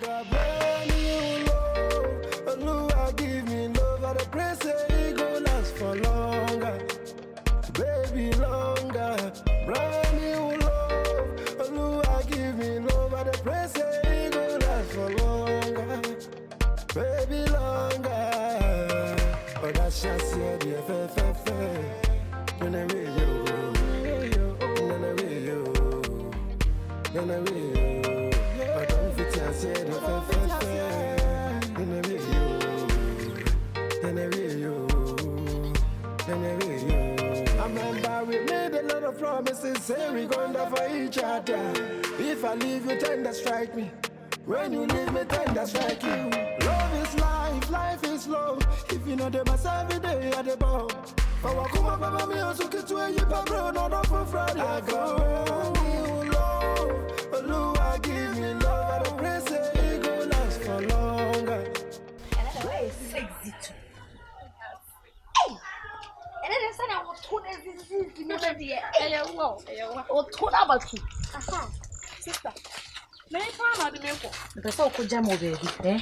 got brand new love. Oluwa give me love. I pray say it go last for longer. Baby, longer. Brand new love. Oluwa give me love. I pray say it go last for longer. Baby, longer. Oh, that's just your dear FFF. When I read you. Then I will. I don't fit I said Then I remember we made a lot of promises, say we gonna for each other. If I leave you, tender strike me. When you leave me, tender strike you. Love is life, life is love. If you know the mass every day at the bar. For what come up, me also get to a yip, bro, not for Friday. I got you love. Oluwa give me love. I pray say it go last for longer. And that's why it's sexy too. And then I will turn everything to me. Or turn about you. Sister. May find the milk. The so could jam over it, eh?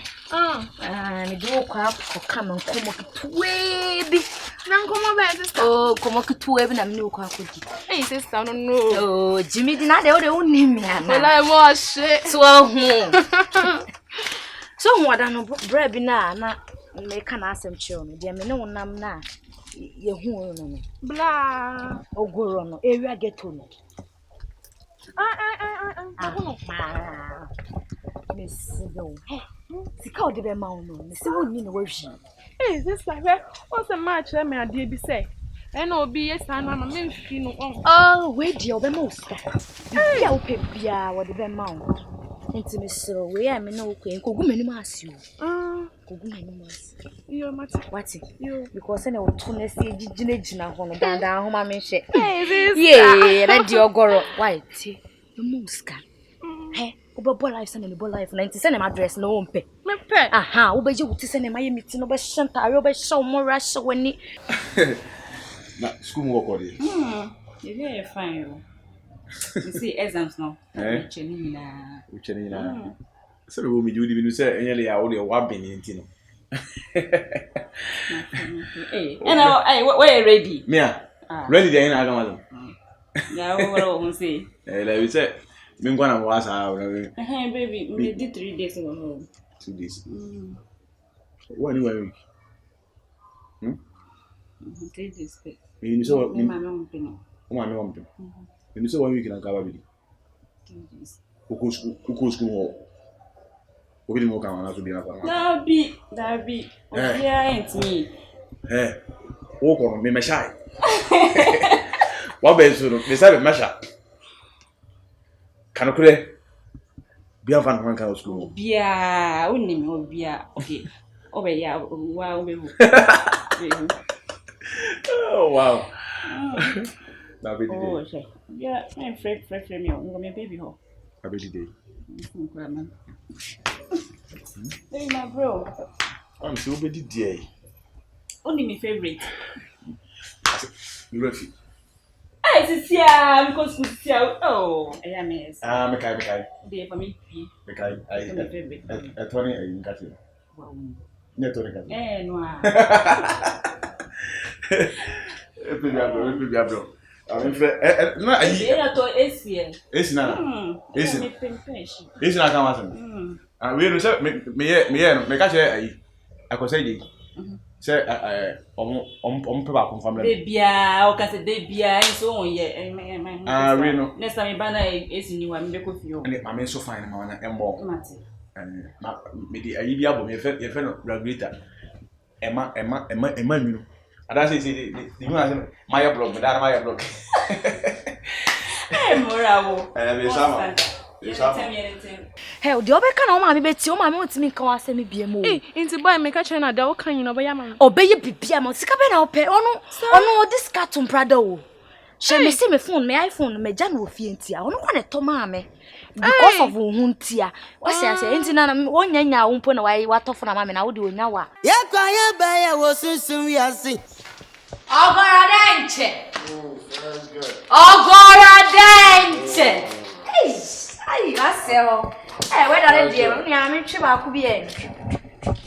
And do crap or come and come up to baby. Now come over, sister. Oh, come up to even a new crap. Hey, sister, I don't know. Oh, Jimmy did not the only man. Well, I was so so what I know, bread banana, make an awesome children. Dear me, no, I'm not. You blah. Oh, go on, area get to me. Miss no. See how the mound, Miss Woodin worship. Hey, this like what's a match? Let me a dear be say. And no be a son, I'm a man. Oh, wait, dear, the most. Hey, I'll pay Pia or the mound. Into Miss so we am no queen, go many mass you. Go many mass. You're much what's it? You because I know to see Gina on the band home. I mean, say, hey, that's your girl. White, the muska. Hey, Oba life and the life 90 send him address no one pay. Aha, Oba you to send him my meeting over Shanta, I over show more rush when it. School work or this? You're very fine. You see exams now. Which so we will be doing say any I only one being in Hey, and I we're ready. Me ready then I don't Yeah, what say? Like we said, me gonna was Hey baby, we did 3 days ago. 2 days. What anyway week? 3 days. You saw my mom penny. You saw 1 week in Akababidi. 2 days. Who school who didn't work on to be up. That be. Yeah, ain't me. Eh, walk on me, shy. What base soon? Beside Masha. Can I be a fan of school? Bia, only me, Bia. Okay. Oh, yeah, wow. Oh, wow. That be the oh, day. Yeah, I'm fresh me. I'm going to baby home. That be the day. Hey, my bro. I'm so be the day. Only my favorite. You ready? Hey, it's here because it's here. Oh, I am yes. Mekai. They for me. Mekai. I 20 in Cathy. Wow. Neto Cathy. Eh, no. Bro. I'm fair. No, I to Asia. It's not. It's not come out. We say me catch I could say say people family. Debia, o case debia, so on ye. We know. Next time bana is new am be ko fio. And my so fine ma na embo. Mate. Me di ayi bi abo me fe no regulator. Emma mi no. Ada say the you say my blog, me da my blog. Eh morawo. Me sama. Hey, the other can my baby, my mom to me come and send me be a move. Hey, into boy make a China dog can you know by man. Obey your bibia, Sicabena pay. Oh no, this cartoon Prado. She me see me phone, my iPhone, my Jan Fientia. I don't want to tomame because of Huntia. What's I say? Into one yanya won't put away what off from mamma. I would do now. Yeah, quiet by I was soon we are see. Ogoradente. Oh, that's good. Ogoradente. Hey. Aí, nasceu. where are they? I'm sure be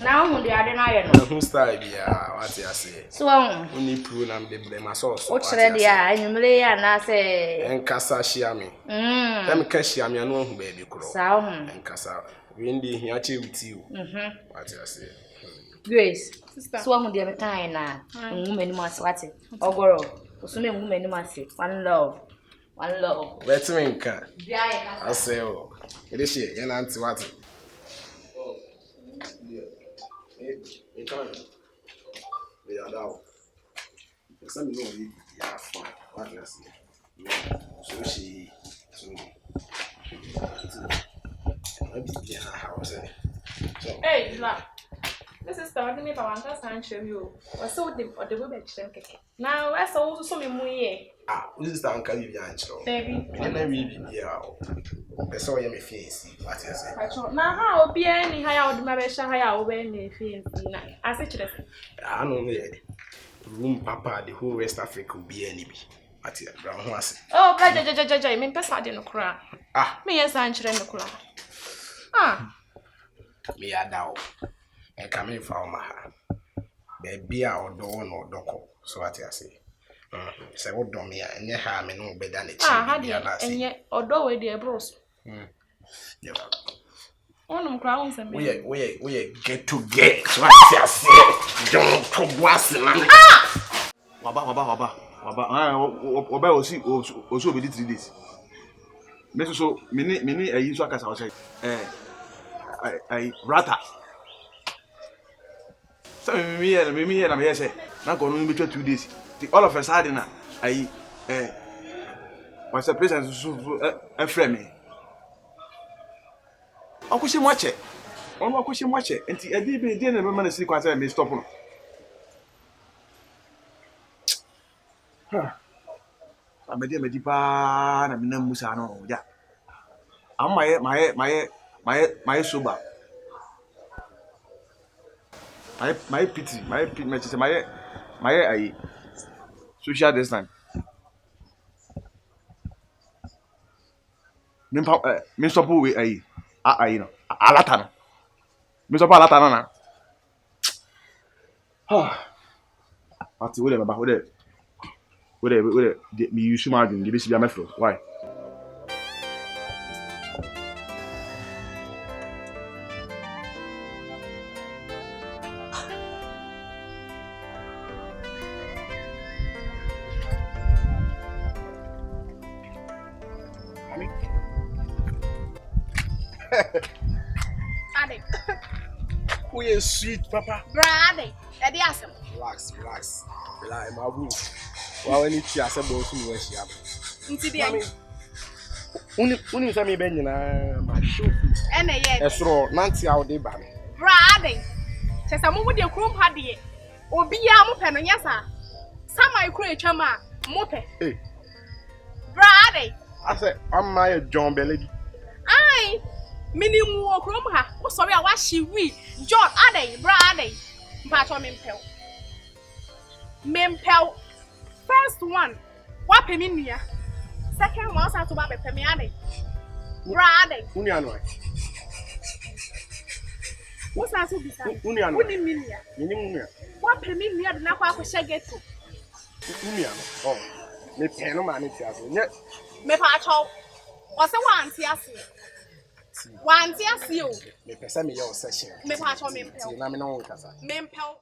now, the other night. Who style be what you say? So, only prune and the blame sauce. what's ready? I knew and I say, and Cassa Shiami. Them Cashiami, I know baby crow. Sound And Cassa. Windy here with you. What you say? Grace, so I'm the other time now. Woman must watch it. Oh, girl, assuming woman must say, one love. One love. Let's make I Yeah, say, oh, it is she, and Auntie what? We are now. Some know you are fine. What you say? So she, so maybe house. So, Hey, la. This is starting me for one class you. Or so the women cake. Now, I saw also me muy. this is the uncle you answer. Baby. And then we be here. I saw you, my face. What you say? Now, how be any higher would my shall hire when they feel. I said to them. I don't know. Room Papa, the whole West Africa will be any. What you brown was. Oh, I mean, Pessa didn't cry. Me as I'm trying to cry. Me a down. And coming from my hand. Baby, our door no doko. So what you say? Say what do me and you have me no better than it. And yet, although we dear bros. Yeah. One of crowns and We get to get. So what you say? Don't come was Waba. Oba osi obi 3 days. Me so mini ayi so akasa o say. I rata. So me here na me say. Na go no be 2 days. All of a sudden na I was a present so a friend me. Akushi mwache. Ono akushi mwache. Enti e bi dey na me man si kwasa me stop no. Amedi pa na mina musa no ja. My soba. My pity, my I social distance. Min stop we ai no. Alata no. Min stop alata no na. Ati we dem ba we me use margin the bisi be amefro. Why? Ade. Who is sweet, Papa? Brade. Eddie Assam. Relax. Relax, my boo. Well, when it's your sabot, you wish you have. Uni sa mi ben na ma show. And a year. Esro, Nancy out de ban. Brade. Chesamu with your chrome haddy. Obi ya mo peno yasa. Sama ikru chama mope. Hey. Brade. I said, I'm my John Belly. Aye. Minimum wo chrome ha. O sorry I was she we. John Ade, Brade. Mpacho Mempel. First one. Wa pemi nia. Second one sa to ba be pemi ade. Brade. Uni ano. What's that so bisa? Uni ano. Uni minia. Nia. Wa pemi nia de na kwa akoshe geto. Uni ano. Oh. Me pen no man it ase. Nye. Me pa acho. O se wa anti ase. Wa anti ase o. Me pesa me your session. Me pa acho mempel. Na me no kasa. Mempel.